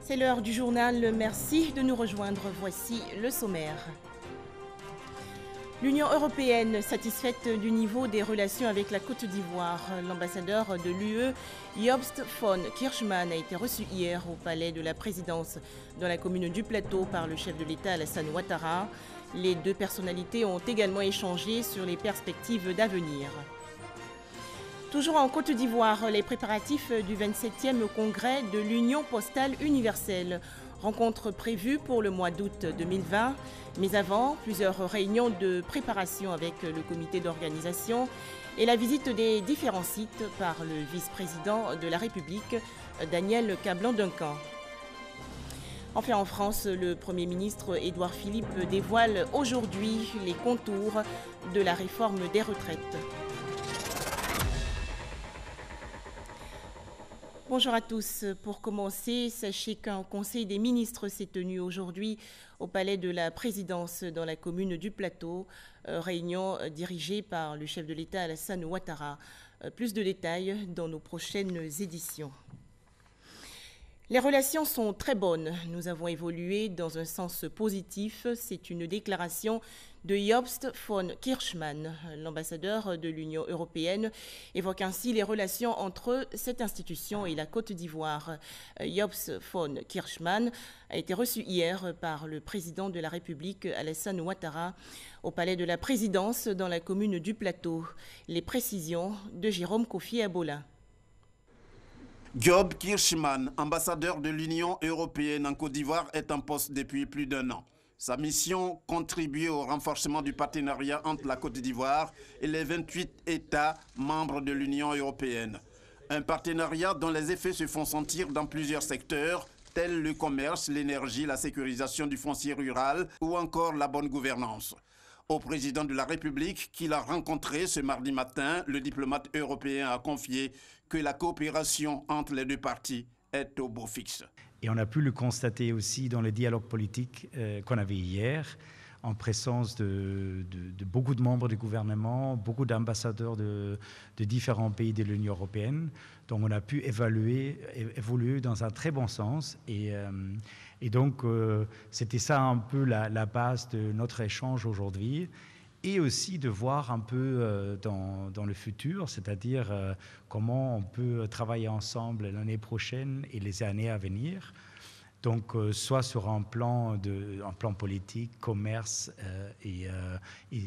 C'est l'heure du journal, merci de nous rejoindre. Voici le sommaire. L'Union européenne satisfaite du niveau des relations avec la Côte d'Ivoire. L'ambassadeur de l'UE, Jobst von Kirchmann, a été reçu hier au palais de la présidence dans la commune du Plateau par le chef de l'État Alassane Ouattara. Les deux personnalités ont également échangé sur les perspectives d'avenir. Toujours en Côte d'Ivoire, les préparatifs du 27e congrès de l'Union postale universelle. Rencontre prévue pour le mois d'août 2020. Mais avant, plusieurs réunions de préparation avec le comité d'organisation et la visite des différents sites par le vice-président de la République, Daniel Kablan-Duncan. Enfin, en France, le Premier ministre Édouard Philippe dévoile aujourd'hui les contours de la réforme des retraites. Bonjour à tous. Pour commencer, sachez qu'un conseil des ministres s'est tenu aujourd'hui au palais de la présidence dans la commune du Plateau, réunion dirigée par le chef de l'État Alassane Ouattara. Plus de détails dans nos prochaines éditions. Les relations sont très bonnes. Nous avons évolué dans un sens positif. C'est une déclaration de Jobst von Kirchmann. L'ambassadeur de l'Union européenne évoque ainsi les relations entre cette institution et la Côte d'Ivoire. Jobst von Kirchmann a été reçu hier par le président de la République, Alassane Ouattara, au palais de la présidence dans la commune du Plateau. Les précisions de Jérôme Kofi Abola. Job Kirchmann, ambassadeur de l'Union européenne en Côte d'Ivoire, est en poste depuis plus d'1 an. Sa mission, contribuer au renforcement du partenariat entre la Côte d'Ivoire et les 28 États membres de l'Union européenne. Un partenariat dont les effets se font sentir dans plusieurs secteurs, tels le commerce, l'énergie, la sécurisation du foncier rural ou encore la bonne gouvernance. Au président de la République, qu'il a rencontré ce mardi matin, le diplomate européen a confié que la coopération entre les deux parties est au beau fixe. Et on a pu le constater aussi dans le dialogue politique qu'on avait hier, en présence de beaucoup de membres du gouvernement, beaucoup d'ambassadeurs de différents pays de l'Union européenne. Donc on a pu évoluer dans un très bon sens. Et donc c'était ça un peu la base de notre échange aujourd'hui. Et aussi de voir un peu dans le futur, c'est-à-dire comment on peut travailler ensemble l'année prochaine et les années à venir. Donc, soit sur un plan politique, commerce et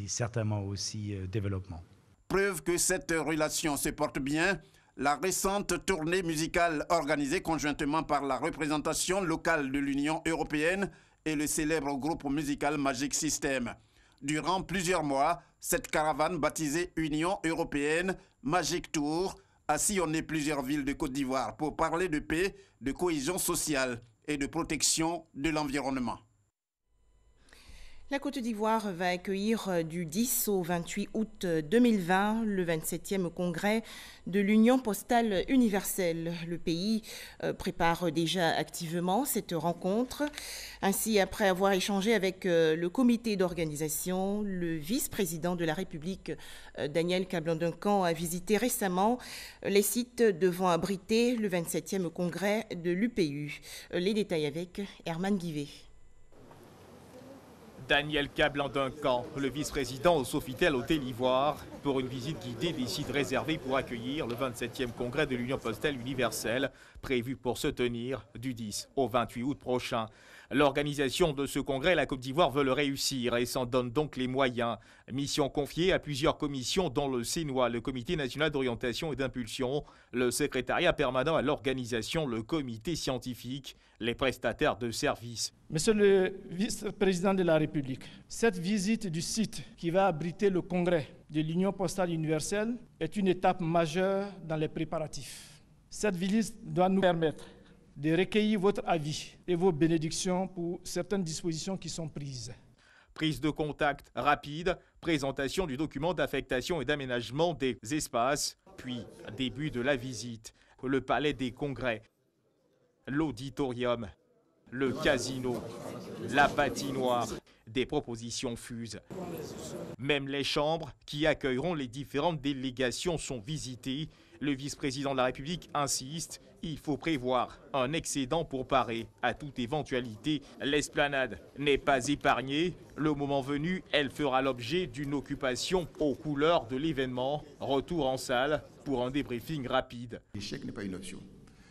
certainement aussi développement. Preuve que cette relation se porte bien, la récente tournée musicale organisée conjointement par la représentation locale de l'Union européenne et le célèbre groupe musical Magic System. Durant plusieurs mois, cette caravane baptisée Union européenne Magic Tour a sillonné plusieurs villes de Côte d'Ivoire pour parler de paix, de cohésion sociale et de protection de l'environnement. La Côte d'Ivoire va accueillir du 10 au 28 août 2020 le 27e congrès de l'Union postale universelle. Le pays prépare déjà activement cette rencontre. Ainsi, après avoir échangé avec le comité d'organisation, le vice-président de la République, Daniel Kablan-Duncan, a visité récemment les sites devant abriter le 27e congrès de l'UPU. Les détails avec Herman Guivet. Daniel Kablan-Duncan, le vice-président au Sofitel Hôtel Ivoire, pour une visite guidée des sites réservés pour accueillir le 27e congrès de l'Union postale universelle, prévu pour se tenir du 10 au 28 août prochain. L'organisation de ce congrès, la Côte d'Ivoire veut le réussir et s'en donne donc les moyens. Mission confiée à plusieurs commissions dont le CNOA, le Comité national d'orientation et d'impulsion, le secrétariat permanent à l'organisation, le comité scientifique, les prestataires de services. Monsieur le vice-président de la République, cette visite du site qui va abriter le congrès de l'Union postale universelle est une étape majeure dans les préparatifs. Cette visite doit nous permettre de recueillir votre avis et vos bénédictions pour certaines dispositions qui sont prises. Prise de contact rapide, présentation du document d'affectation et d'aménagement des espaces, puis début de la visite, le palais des congrès, l'auditorium. Le casino, la patinoire, des propositions fusent. Même les chambres qui accueilleront les différentes délégations sont visitées. Le vice-président de la République insiste, il faut prévoir un excédent pour parer à toute éventualité. L'esplanade n'est pas épargnée. Le moment venu, elle fera l'objet d'une occupation aux couleurs de l'événement. Retour en salle pour un débriefing rapide. L'échec n'est pas une option.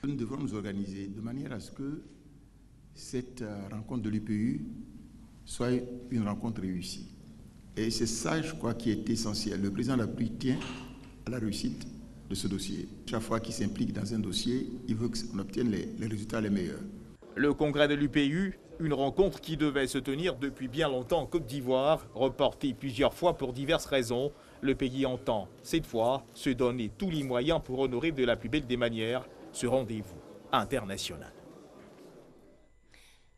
Nous devons nous organiser de manière à ce que cette rencontre de l'UPU soit une rencontre réussie. Et c'est ça, je crois, qui est essentiel. Le président de la République tient à la réussite de ce dossier. Chaque fois qu'il s'implique dans un dossier, il veut qu'on obtienne les résultats les meilleurs. Le congrès de l'UPU, une rencontre qui devait se tenir depuis bien longtemps en Côte d'Ivoire, reportée plusieurs fois pour diverses raisons. Le pays entend, cette fois, se donner tous les moyens pour honorer de la plus belle des manières ce rendez-vous international.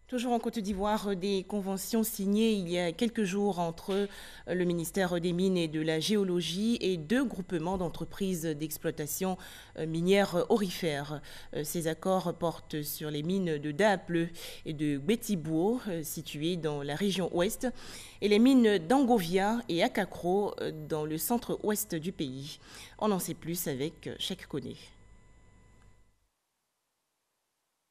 Toujours en Côte d'Ivoire, des conventions signées il y a quelques jours entre le ministère des Mines et de la Géologie et 2 groupements d'entreprises d'exploitation minière aurifère. Ces accords portent sur les mines de Daapleu et de Gbetibouo, situées dans la région ouest, et les mines d'Angovia et Akakro dans le centre-ouest du pays. On en sait plus avec Cheikh Koné.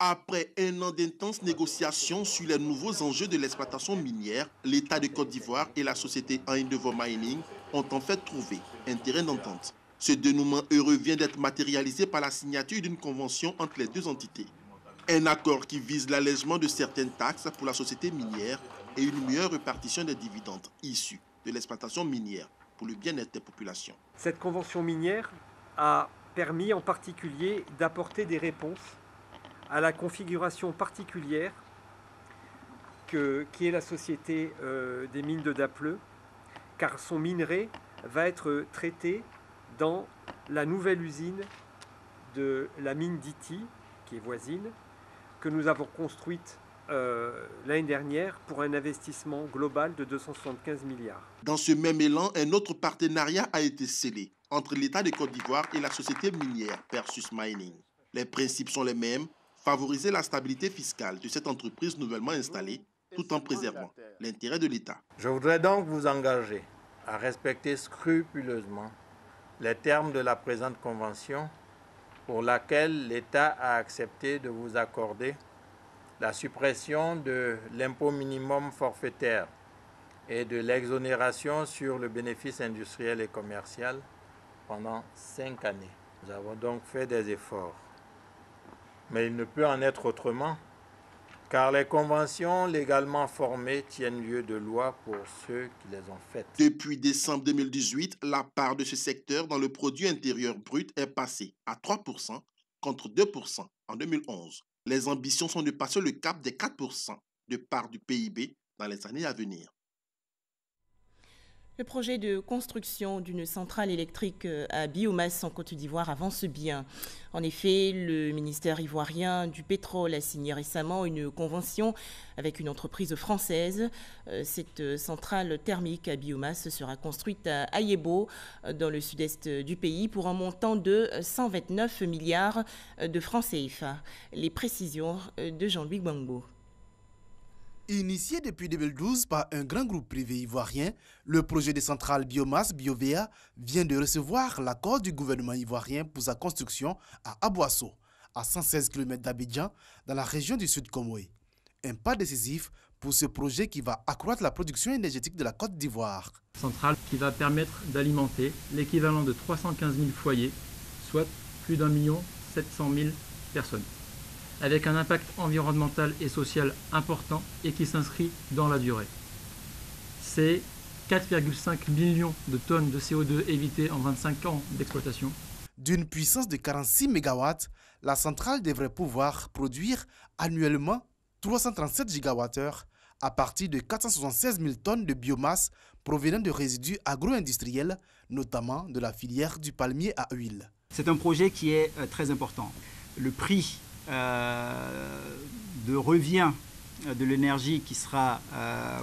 Après un an d'intenses négociations sur les nouveaux enjeux de l'exploitation minière, l'État de Côte d'Ivoire et la société Endeavour Mining ont en fait trouvé un terrain d'entente. Ce dénouement heureux vient d'être matérialisé par la signature d'une convention entre les 2 entités. Un accord qui vise l'allègement de certaines taxes pour la société minière et une meilleure répartition des dividendes issus de l'exploitation minière pour le bien-être des populations. Cette convention minière a permis en particulier d'apporter des réponses à la configuration particulière qui est la société des mines de Daapleu, car son minerai va être traité dans la nouvelle usine de la mine d'Ity, qui est voisine, que nous avons construite l'année dernière pour un investissement global de 275 milliards. Dans ce même élan, un autre partenariat a été scellé entre l'État de Côte d'Ivoire et la société minière Perseus Mining. Les principes sont les mêmes: favoriser la stabilité fiscale de cette entreprise nouvellement installée tout en préservant l'intérêt de l'État. Je voudrais donc vous engager à respecter scrupuleusement les termes de la présente convention pour laquelle l'État a accepté de vous accorder la suppression de l'impôt minimum forfaitaire et de l'exonération sur le bénéfice industriel et commercial pendant 5 années. Nous avons donc fait des efforts. Mais il ne peut en être autrement, car les conventions légalement formées tiennent lieu de loi pour ceux qui les ont faites. Depuis décembre 2018, la part de ce secteur dans le produit intérieur brut est passée à 3% contre 2% en 2011. Les ambitions sont de passer le cap des 4% de part du PIB dans les années à venir. Le projet de construction d'une centrale électrique à biomasse en Côte d'Ivoire avance bien. En effet, le ministère ivoirien du pétrole a signé récemment une convention avec une entreprise française. Cette centrale thermique à biomasse sera construite à Ayebo, dans le sud-est du pays, pour un montant de 129 milliards de francs CFA. Les précisions de Jean-Louis Gbangbo. Initié depuis 2012 par un grand groupe privé ivoirien, le projet de centrale biomasse BioVea vient de recevoir l'accord du gouvernement ivoirien pour sa construction à Aboasso, à 116 km d'Abidjan, dans la région du Sud Comoé. Un pas décisif pour ce projet qui va accroître la production énergétique de la Côte d'Ivoire. Centrale qui va permettre d'alimenter l'équivalent de 315 000 foyers, soit plus d'1 700 000 personnes, avec un impact environnemental et social important et qui s'inscrit dans la durée. C'est 4,5 millions de tonnes de CO2 évitées en 25 ans d'exploitation. D'une puissance de 46 MW, la centrale devrait pouvoir produire annuellement 337 GWh à partir de 476 000 tonnes de biomasse provenant de résidus agro-industriels, notamment de la filière du palmier à huile. C'est un projet qui est très important. Le prix de revient de l'énergie qui sera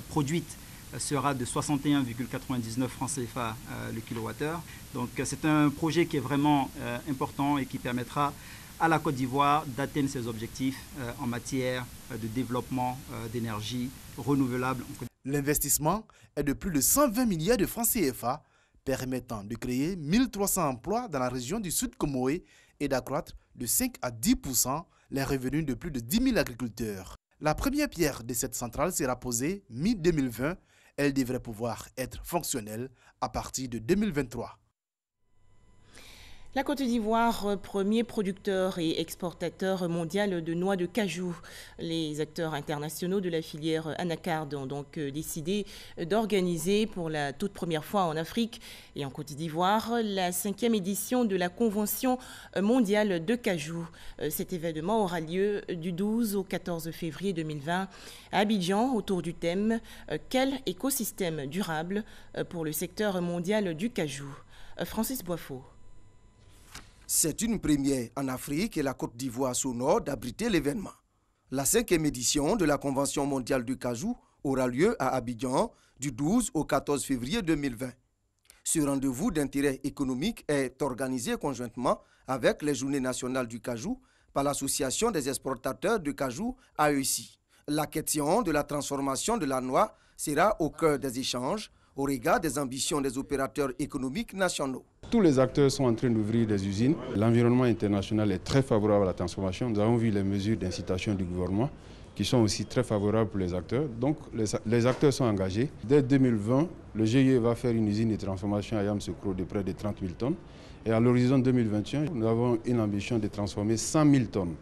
produite sera de 61,99 francs CFA le kilowattheure. Donc c'est un projet qui est vraiment important et qui permettra à la Côte d'Ivoire d'atteindre ses objectifs en matière de développement d'énergie renouvelable. L'investissement est de plus de 120 milliards de francs CFA, permettant de créer 1300 emplois dans la région du Sud Comoé et d'accroître de 5 à 10% les revenus de plus de 10 000 agriculteurs. La première pierre de cette centrale sera posée mi-2020. Elle devrait pouvoir être fonctionnelle à partir de 2023. La Côte d'Ivoire, premier producteur et exportateur mondial de noix de cajou. Les acteurs internationaux de la filière anacarde ont donc décidé d'organiser pour la toute première fois en Afrique et en Côte d'Ivoire la 5e édition de la Convention mondiale de cajou. Cet événement aura lieu du 12 au 14 février 2020 à Abidjan autour du thème « Quel écosystème durable pour le secteur mondial du cajou ?» Francis Boifo. C'est une première en Afrique et la Côte d'Ivoire s'honore d'abriter l'événement. La 5e édition de la Convention mondiale du cajou aura lieu à Abidjan du 12 au 14 février 2020. Ce rendez-vous d'intérêt économique est organisé conjointement avec les Journées nationales du cajou par l'Association des exportateurs de cajou AECI. La question de la transformation de la noix sera au cœur des échanges au regard des ambitions des opérateurs économiques nationaux. Tous les acteurs sont en train d'ouvrir des usines. L'environnement international est très favorable à la transformation. Nous avons vu les mesures d'incitation du gouvernement qui sont aussi très favorables pour les acteurs. Donc les acteurs sont engagés. Dès 2020, le GIE va faire une usine de transformation à Yamoussoukro de près de 30 000 tonnes. Et à l'horizon 2021, nous avons une ambition de transformer 100 000 tonnes.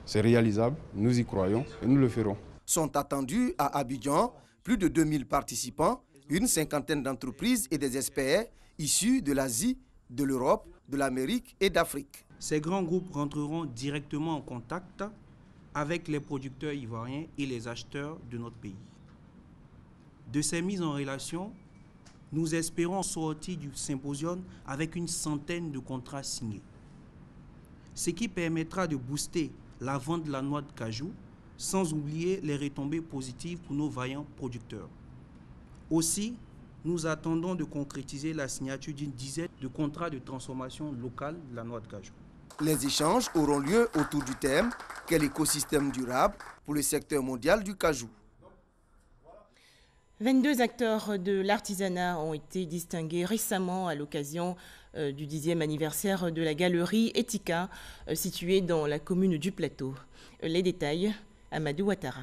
C'est réalisable, nous y croyons et nous le ferons. Sont attendus à Abidjan plus de 2000 participants, une cinquantaine d'entreprises et des experts issus de l'Asie, de l'Europe, de l'Amérique et d'Afrique. Ces grands groupes rentreront directement en contact avec les producteurs ivoiriens et les acheteurs de notre pays. De ces mises en relation, nous espérons sortir du symposium avec une centaine de contrats signés, ce qui permettra de booster la vente de la noix de cajou, sans oublier les retombées positives pour nos vaillants producteurs. Aussi, nous attendons de concrétiser la signature d'une dizaine de contrats de transformation locale de la noix de cajou. Les échanges auront lieu autour du thème « Quel écosystème durable pour le secteur mondial du cajou ?» 22 acteurs de l'artisanat ont été distingués récemment à l'occasion du 10e anniversaire de la galerie Etika, située dans la commune du Plateau. Les détails, Amadou Ouattara.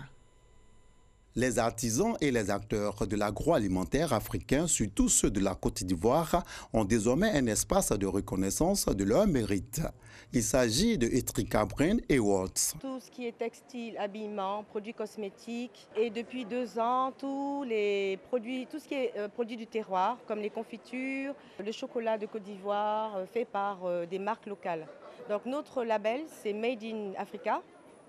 Les artisans et les acteurs de l'agroalimentaire africain, surtout ceux de la Côte d'Ivoire, ont désormais un espace de reconnaissance de leur mérite. Il s'agit de Etika Brain Awards. Tout ce qui est textile, habillement, produits cosmétiques et depuis 2 ans, tous les produits, tout ce qui est produits du terroir, comme les confitures, le chocolat de Côte d'Ivoire fait par des marques locales. Donc notre label, c'est Made in Africa.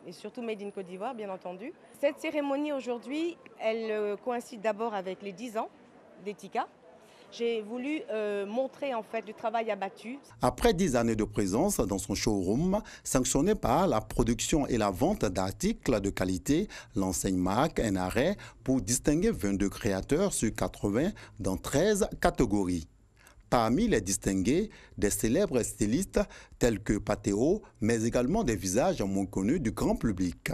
Et surtout Made in Côte d'Ivoire, bien entendu. Cette cérémonie aujourd'hui, elle coïncide d'abord avec les 10 ans d'Etika. J'ai voulu montrer en fait le travail abattu. Après 10 années de présence dans son showroom, sanctionné par la production et la vente d'articles de qualité, l'enseigne marque un arrêt pour distinguer 22 créateurs sur 80 dans 13 catégories. Parmi les distingués, des célèbres stylistes tels que Patéo, mais également des visages moins connus du grand public.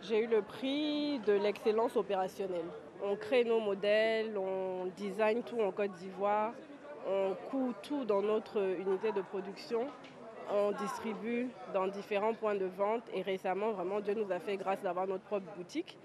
J'ai eu le prix de l'excellence opérationnelle. On crée nos modèles, on design tout en Côte d'Ivoire, on coud tout dans notre unité de production, on distribue dans différents points de vente et récemment, vraiment, Dieu nous a fait grâce d'avoir notre propre boutique.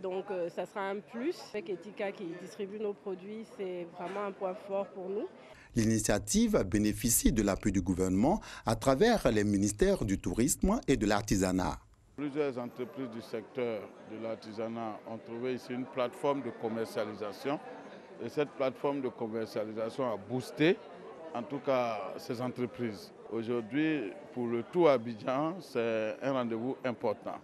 Donc ça sera un plus. Avec Etika qui distribue nos produits, c'est vraiment un point fort pour nous. L'initiative bénéficie de l'appui du gouvernement à travers les ministères du tourisme et de l'artisanat. Plusieurs entreprises du secteur de l'artisanat ont trouvé ici une plateforme de commercialisation. Et cette plateforme de commercialisation a boosté, en tout cas, ces entreprises. Aujourd'hui, pour le Tour Abidjan, c'est un rendez-vous important.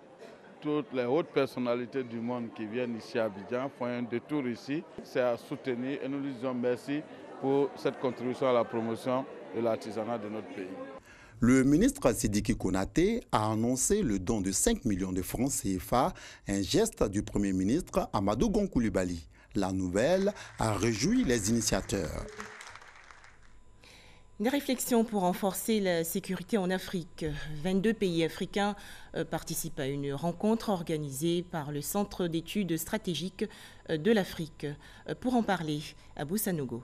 Toutes les hautes personnalités du monde qui viennent ici à Abidjan font un détour ici. C'est à soutenir et nous disons merci pour cette contribution à la promotion de l'artisanat de notre pays. Le ministre Sidiki Konaté a annoncé le don de 5 millions de francs CFA, un geste du Premier ministre Amadou Gon Coulibaly. La nouvelle a réjoui les initiateurs. Des réflexions pour renforcer la sécurité en Afrique. 22 pays africains participent à une rencontre organisée par le Centre d'études stratégiques de l'Afrique. Pour en parler, Abou Sanogo.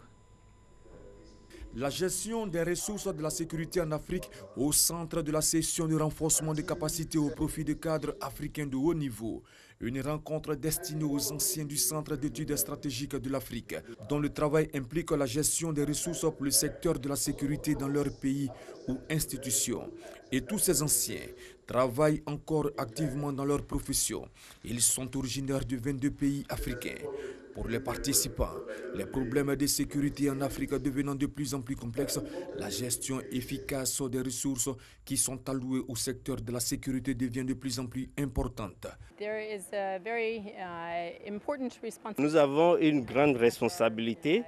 La gestion des ressources de la sécurité en Afrique au centre de la session de renforcement des capacités au profit des cadres africains de haut niveau. Une rencontre destinée aux anciens du Centre d'études stratégiques de l'Afrique, dont le travail implique la gestion des ressources pour le secteur de la sécurité dans leur pays ou institution. Et tous ces anciens travaillent encore activement dans leur profession. Ils sont originaires de 22 pays africains. Pour les participants, les problèmes de sécurité en Afrique devenant de plus en plus complexes, la gestion efficace des ressources qui sont allouées au secteur de la sécurité devient de plus en plus importante. Nous avons une grande responsabilité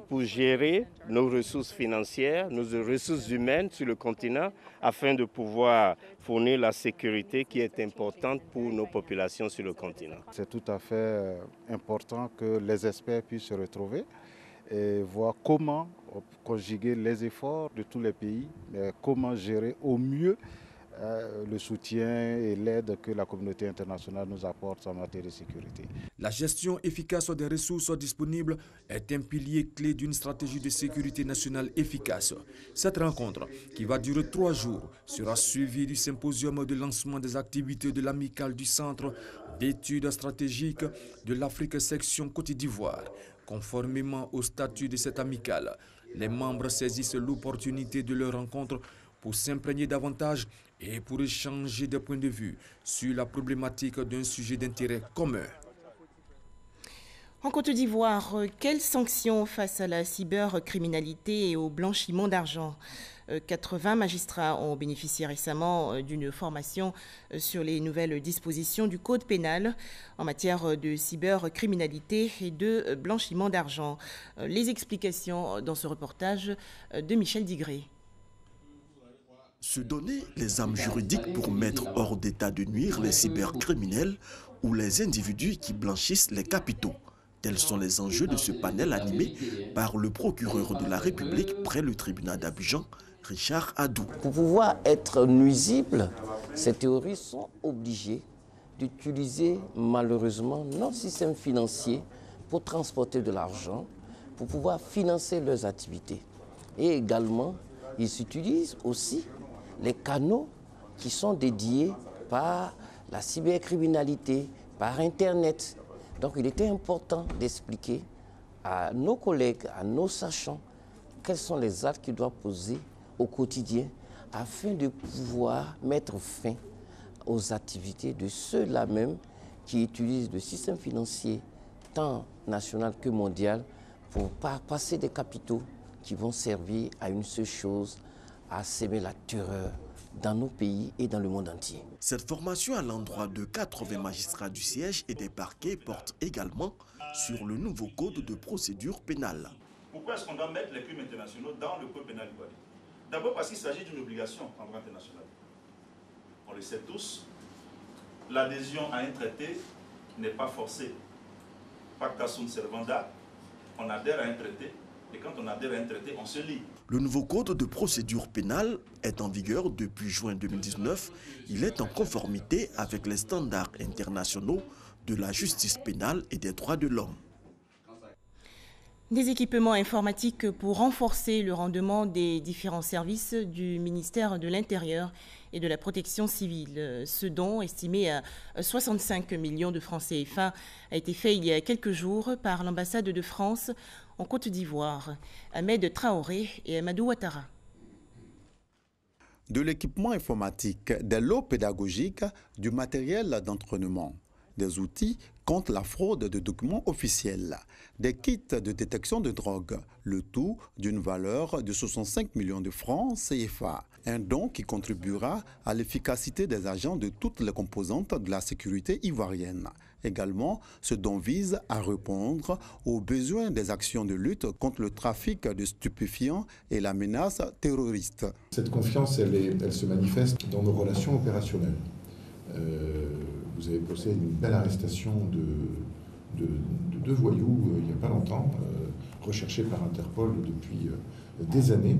pour gérer nos ressources financières, nos ressources humaines sur le continent afin de pouvoir fournir la sécurité qui est importante pour nos populations sur le continent. C'est tout à fait important que les experts puissent se retrouver et voir comment conjuguer les efforts de tous les pays, comment gérer au mieux le soutien et l'aide que la communauté internationale nous apporte en matière de sécurité. La gestion efficace des ressources disponibles est un pilier clé d'une stratégie de sécurité nationale efficace. Cette rencontre, qui va durer 3 jours, sera suivie du symposium de lancement des activités de l'amicale du Centre d'études stratégiques de l'Afrique section Côte d'Ivoire. Conformément au statut de cette amicale, les membres saisissent l'opportunité de leur rencontre pour s'imprégner davantage et pour échanger des points de vue sur la problématique d'un sujet d'intérêt commun. En Côte d'Ivoire, quelles sanctions face à la cybercriminalité et au blanchiment d'argent ? 80 magistrats ont bénéficié récemment d'une formation sur les nouvelles dispositions du Code pénal en matière de cybercriminalité et de blanchiment d'argent. Les explications dans ce reportage de Michel Digré. Se donner les armes juridiques pour mettre hors d'état de nuire les cybercriminels ou les individus qui blanchissent les capitaux. Tels sont les enjeux de ce panel animé par le procureur de la République près le tribunal d'Abidjan, Richard Adou. Pour pouvoir être nuisibles, ces terroristes sont obligés d'utiliser malheureusement notre système financier pour transporter de l'argent, pour pouvoir financer leurs activités. Et également, ils utilisent aussi les canaux qui sont dédiés par la cybercriminalité, par Internet. Donc il était important d'expliquer à nos collègues, à nos sachants, quels sont les actes qu'ils doivent poser au quotidien afin de pouvoir mettre fin aux activités de ceux-là même qui utilisent le système financier tant national que mondial pour passer des capitaux qui vont servir à une seule chose, à s'aimer la terreur dans nos pays et dans le monde entier. Cette formation à l'endroit de 80 magistrats du siège et des parquets porte également sur le nouveau code de procédure pénale. Pourquoi est-ce qu'on doit mettre les crimes internationaux dans le code pénal ivoirien? D'abord parce qu'il s'agit d'une obligation en droit international. On le sait tous, l'adhésion à un traité n'est pas forcée. Pacta sunt servanda, on adhère à un traité, et quand on adhère à un traité, on se lie. Le nouveau code de procédure pénale est en vigueur depuis juin 2019. Il est en conformité avec les standards internationaux de la justice pénale et des droits de l'homme. Des équipements informatiques pour renforcer le rendement des différents services du ministère de l'Intérieur et de la Protection civile. Ce don, estimé à 65 millions de francs CFA, a été fait il y a quelques jours par l'ambassade de France en Côte d'Ivoire. Ahmed Traoré et Amadou Ouattara. De l'équipement informatique, des lots pédagogiques, du matériel d'entraînement, des outils contre la fraude de documents officiels, des kits de détection de drogue, le tout d'une valeur de 65 millions de francs CFA. Un don qui contribuera à l'efficacité des agents de toutes les composantes de la sécurité ivoirienne. Également, ce don vise à répondre aux besoins des actions de lutte contre le trafic de stupéfiants et la menace terroriste. Cette confiance, elle se manifeste dans nos relations opérationnelles. Vous avez procédé à une belle arrestation de deux voyous il n'y a pas longtemps, recherché par Interpol depuis des années.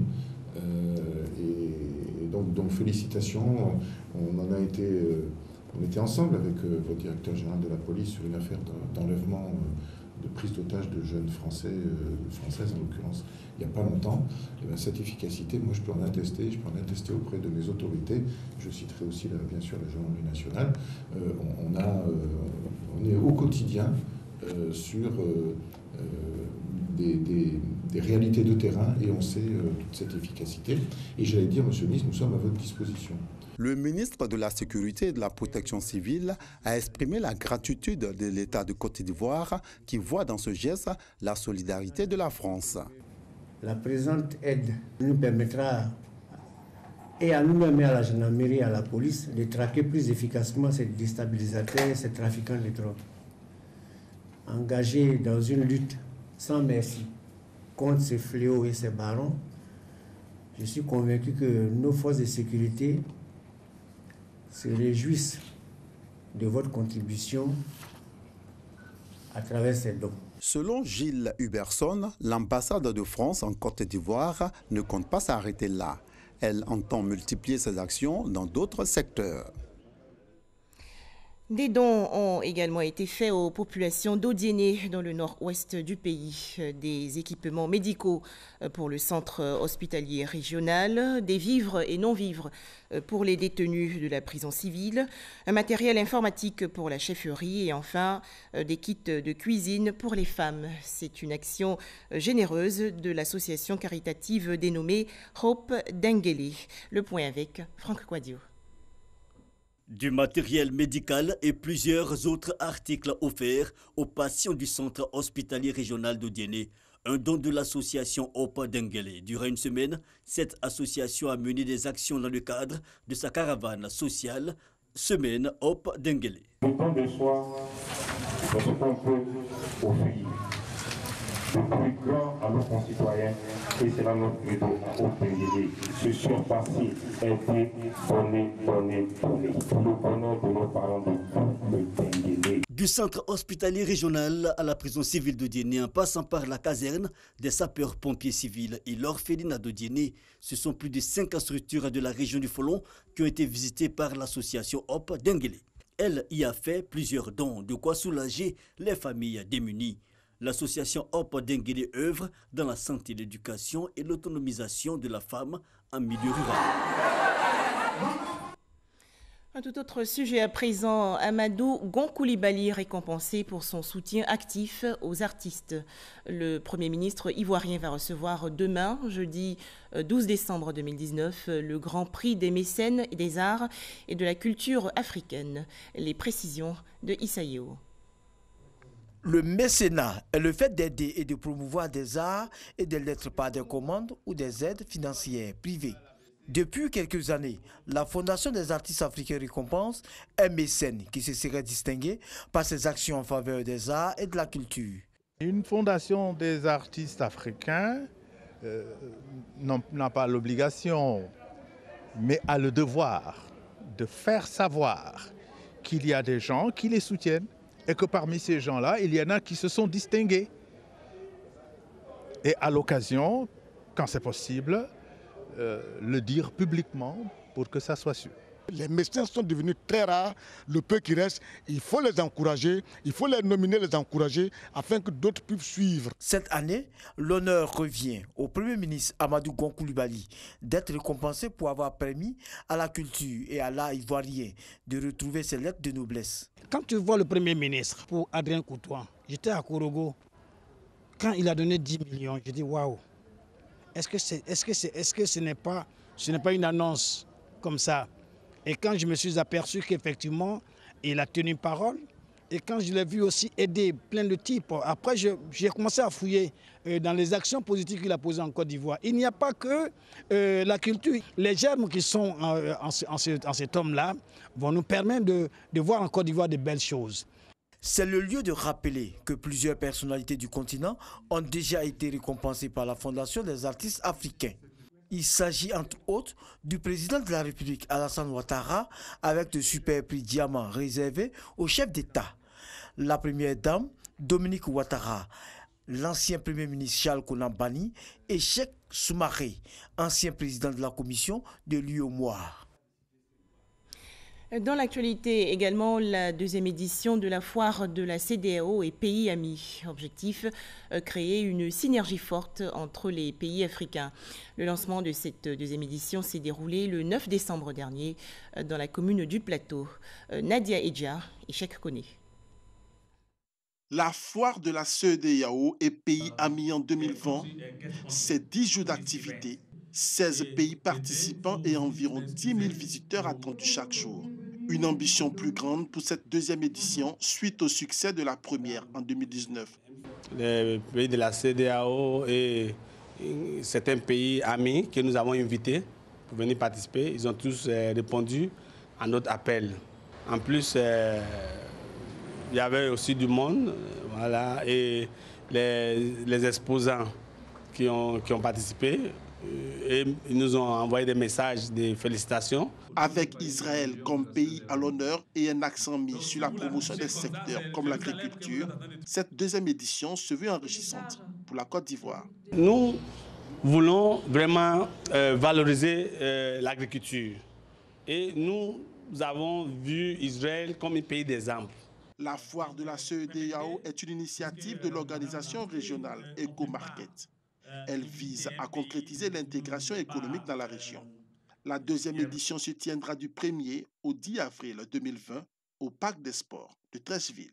Et donc félicitations, on était ensemble avec votre directeur général de la police sur une affaire d'enlèvement, de prise d'otage de jeunes Français, Françaises en l'occurrence, il n'y a pas longtemps. Et bien, cette efficacité, moi je peux en attester auprès de mes autorités. Je citerai aussi bien sûr la gendarmerie nationale. On est au quotidien sur des réalités de terrain et on sait toute cette efficacité. Et j'allais dire, monsieur le ministre, nous sommes à votre disposition. Le ministre de la Sécurité et de la Protection civile a exprimé la gratitude de l'État de Côte d'Ivoire qui voit dans ce geste la solidarité de la France. La présente aide nous permettra, et à nous-mêmes et à la gendarmerie et à la police, de traquer plus efficacement ces déstabilisateurs, ces trafiquants de drogue. Engagés dans une lutte sans merci contre ces fléaux et ces barons, je suis convaincu que nos forces de sécurité se réjouissent de votre contribution à travers ces dons. Selon Gilles Huberson, l'ambassade de France en Côte d'Ivoire ne compte pas s'arrêter là. Elle entend multiplier ses actions dans d'autres secteurs. Des dons ont également été faits aux populations d'Odiéné dans le nord-ouest du pays. Des équipements médicaux pour le centre hospitalier régional, des vivres et non-vivres pour les détenus de la prison civile, un matériel informatique pour la chefferie et enfin des kits de cuisine pour les femmes. C'est une action généreuse de l'association caritative dénommée Hope Dengele. Le point avec Franck Quadio. Du matériel médical et plusieurs autres articles offerts aux patients du centre hospitalier régional d'Odiéné. Un don de l'association Hope Dengele. Durant une semaine, cette association a mené des actions dans le cadre de sa caravane sociale Semaine Hope Dengele. Le don de soi, c'est ce qu'on peut offrir de plus grand à nos concitoyens et c'est là notre credo à Hope Dengele. Se surpasser, aider, donner pour le bonheur de nos parents de Dengele. Du centre hospitalier régional à la prison civile d'Odiéné, en passant par la caserne des sapeurs-pompiers civils et l'orphelinat d'Odiéné, ce sont plus de 5 structures de la région du Folon qui ont été visitées par l'association Hope Dengele. Elle y a fait plusieurs dons, de quoi soulager les familles démunies. L'association Hope Dengele œuvre dans la santé, l'éducation et l'autonomisation de la femme en milieu rural. Un tout autre sujet à présent, Amadou Gon Coulibaly récompensé pour son soutien actif aux artistes. Le Premier ministre ivoirien va recevoir demain, jeudi 12 décembre 2019, le Grand Prix des mécènes des arts et de la culture africaine. Les précisions de Issaïo. Le mécénat est le fait d'aider et de promouvoir des arts et des lettres par des commandes ou des aides financières privées. Depuis quelques années, la Fondation des artistes africains récompense un mécène qui se serait distingué par ses actions en faveur des arts et de la culture. Une fondation des artistes africains n'a pas l'obligation, mais a le devoir de faire savoir qu'il y a des gens qui les soutiennent et que parmi ces gens-là, il y en a qui se sont distingués. Et à l'occasion, quand c'est possible, le dire publiquement pour que ça soit sûr. Les médecins sont devenus très rares, le peu qui reste, il faut les encourager, il faut les nominer, les encourager afin que d'autres puissent suivre. Cette année, l'honneur revient au Premier ministre Amadou Gon Coulibaly d'être récompensé pour avoir permis à la culture et à l'art ivoirien de retrouver ses lettres de noblesse. Quand tu vois le Premier ministre pour Adrien Coutois, j'étais à Korogo, quand il a donné 10 millions, j'ai dit waouh. Est-ce que ce n'est pas une annonce comme ça? Et quand je me suis aperçu qu'effectivement, il a tenu parole, et quand je l'ai vu aussi aider plein de types, après j'ai commencé à fouiller dans les actions positives qu'il a posées en Côte d'Ivoire. Il n'y a pas que la culture. Les germes qui sont en cet homme-là vont nous permettre de voir en Côte d'Ivoire de belles choses. C'est le lieu de rappeler que plusieurs personnalités du continent ont déjà été récompensées par la Fondation des artistes africains. Il s'agit entre autres du président de la République Alassane Ouattara avec le super prix diamant réservé au chef d'État. La première dame, Dominique Ouattara, L'ancien Premier ministre Charles Konan Banni et Cheikh Soumaré, ancien président de la commission de l'UEMOA. Dans l'actualité également, la deuxième édition de la foire de la CEDEAO et pays amis. Objectif, créer une synergie forte entre les pays africains. Le lancement de cette deuxième édition s'est déroulé le 9 décembre dernier dans la commune du Plateau. Nadia Edja et Cheikh Koné. La foire de la CEDEAO et pays amis en 2020, c'est 10 jours d'activité, 16 pays participants et environ 10 000 visiteurs attendus chaque jour. Une ambition plus grande pour cette deuxième édition suite au succès de la première en 2019. Les pays de la CEDEAO et certains pays amis que nous avons invités pour venir participer, ils ont tous répondu à notre appel. En plus, il y avait aussi du monde, voilà, et les exposants qui ont participé, et ils nous ont envoyé des messages de félicitations. Avec Israël comme pays à l'honneur et un accent mis sur la promotion des secteurs comme l'agriculture, cette deuxième édition se veut enrichissante pour la Côte d'Ivoire. Nous voulons vraiment valoriser l'agriculture et nous avons vu Israël comme un pays d'exemple. La foire de la CEDEAO est une initiative de l'organisation régionale EcoMarket. Elle vise à concrétiser l'intégration économique dans la région. La deuxième édition se tiendra du 1er au 10 avril 2020 au Parc des Sports de Treichville.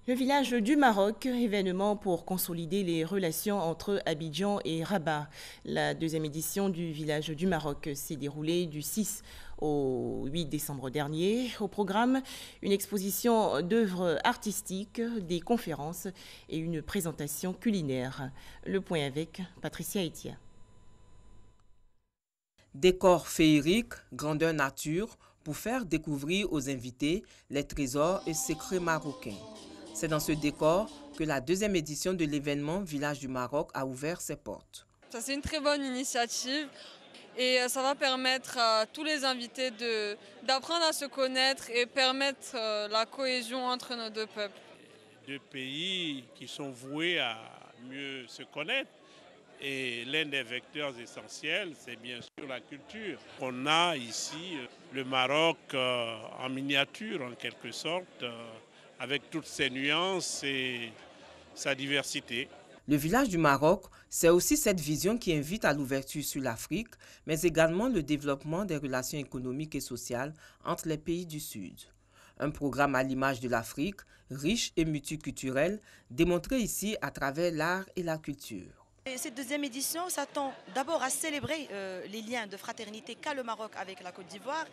Le village du Maroc, événement pour consolider les relations entre Abidjan et Rabat. La deuxième édition du village du Maroc s'est déroulée du 6 au 8 décembre dernier. Au programme, une exposition d'œuvres artistiques, des conférences et une présentation culinaire. Le point avec Patricia Etia. Décor féerique, grandeur nature, pour faire découvrir aux invités les trésors et secrets marocains. C'est dans ce décor que la deuxième édition de l'événement Village du Maroc a ouvert ses portes. C'est une très bonne initiative et ça va permettre à tous les invités d'apprendre à se connaître et permettre la cohésion entre nos deux peuples. Deux pays qui sont voués à mieux se connaître. Et l'un des vecteurs essentiels, c'est bien sûr la culture. On a ici le Maroc en miniature, en quelque sorte, avec toutes ses nuances et sa diversité. Le village du Maroc, c'est aussi cette vision qui invite à l'ouverture sur l'Afrique, mais également le développement des relations économiques et sociales entre les pays du Sud. Un programme à l'image de l'Afrique, riche et multiculturel, démontré ici à travers l'art et la culture. Cette deuxième édition s'attend d'abord à célébrer les liens de fraternité qu'a le Maroc avec la Côte d'Ivoire.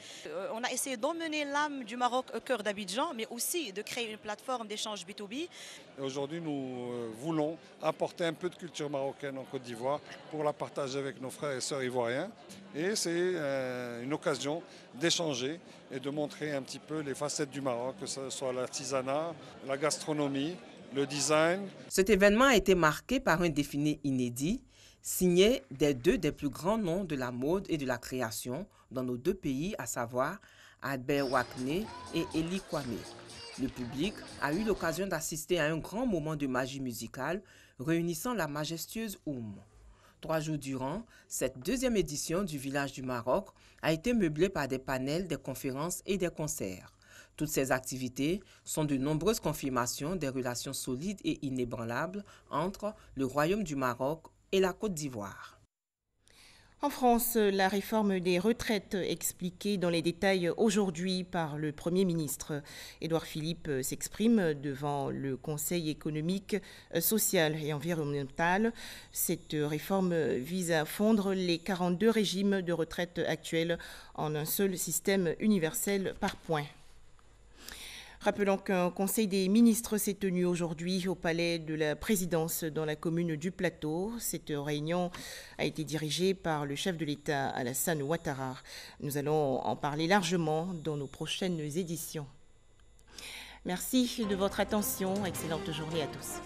On a essayé d'emmener l'âme du Maroc au cœur d'Abidjan, mais aussi de créer une plateforme d'échange B2B. Aujourd'hui, nous voulons apporter un peu de culture marocaine en Côte d'Ivoire pour la partager avec nos frères et sœurs ivoiriens. Et c'est une occasion d'échanger et de montrer un petit peu les facettes du Maroc, que ce soit l'artisanat, la gastronomie, le design. Cet événement a été marqué par un défilé inédit, signé des deux des plus grands noms de la mode et de la création dans nos deux pays, à savoir Albert Wakne et Eli Kwame. Le public a eu l'occasion d'assister à un grand moment de magie musicale réunissant la majestueuse Oum. 3 jours durant, cette deuxième édition du Village du Maroc a été meublée par des panels, des conférences et des concerts. Toutes ces activités sont de nombreuses confirmations des relations solides et inébranlables entre le Royaume du Maroc et la Côte d'Ivoire. En France, la réforme des retraites expliquée dans les détails aujourd'hui par le Premier ministre. Édouard Philippe s'exprime devant le Conseil économique, social et environnemental. Cette réforme vise à fondre les 42 régimes de retraite actuels en un seul système universel par points. Rappelons qu'un conseil des ministres s'est tenu aujourd'hui au palais de la présidence dans la commune du Plateau. Cette réunion a été dirigée par le chef de l'État, Alassane Ouattara. Nous allons en parler largement dans nos prochaines éditions. Merci de votre attention. Excellente journée à tous.